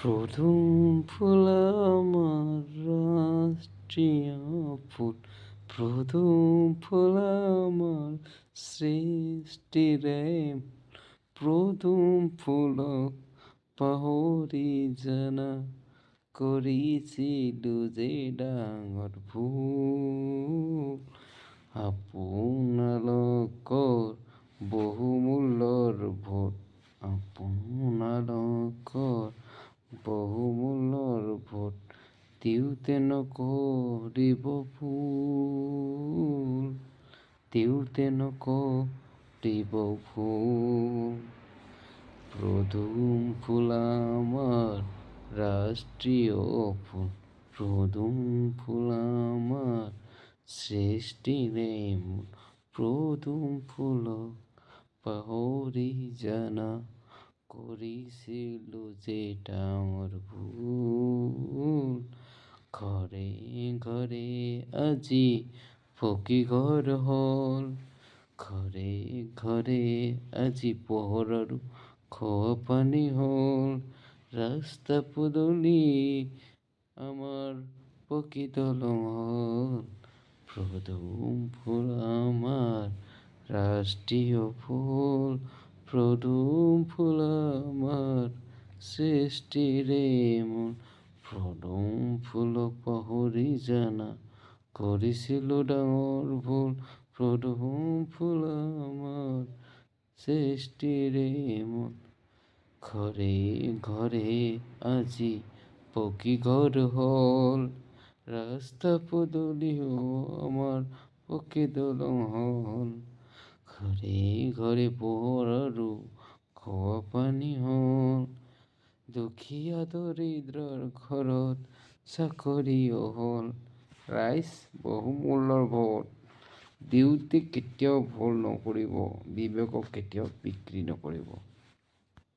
প্ৰথম ফুল আমাৰ ৰাষ্ট্ৰীয় ফুল, প্ৰথম ফুল আমাৰ সৃষ্টিৰে, প্ৰথম ফুলক পাহৰি জানা, কৰিছিলো যে ডাঙৰ ভুল। আপোনালোকৰ বহুমূল্যৰ ভোট, আপোনালোকৰ বহুমূল্যৰ ভোট দিওঁতে নকৰিব ভুল, দিওঁতে নকৰিব ভুল। প্ৰথম ফুল আমাৰ ৰাষ্ট্ৰীয় ফুল, প্ৰথম ফুল আমাৰ সৃষ্টিৰ মূল, প্ৰথম ফুলক পাহৰি জানা, কৰিছিলো যে ডাঙৰ ভুল। ঘৰে ঘৰে আজি পকী ঘৰ হ'ল, ঘৰে ঘৰে আজি পোহৰ আৰু খোৱা পানী হ'ল। ৰাস্তা পদূলি আমাৰ পকী দলং হ'ল, প্ৰথম ফুল আমাৰ ৰাষ্ট্ৰীয় ফুল, প্ৰথম ফুল আমাৰ সৃষ্টিৰ মূল। প্ৰথম ফুলক পাহৰি জানা, কৰিছিলো ডাঙৰ ভুল। প্ৰথম ফুল আমাৰ সৃষ্টিৰ মূল। ঘৰে ঘৰে আজি পকী ঘৰ হ'ল, ৰাস্তা পদূলিও আমাৰ পকী দলং হ'ল। ঘৰে ঘৰে পোহৰ আৰু খোৱা পানী হ'ল, দুখীয়া দৰিদ্ৰৰ ঘৰত চাকৰিও হ'ল। ৰাইজ বহুমূল্যৰ ভোট দিওঁতে কেতিয়াও ভুল নকৰিব, বিবেকক কেতিয়াও বিক্ৰী নকৰিব।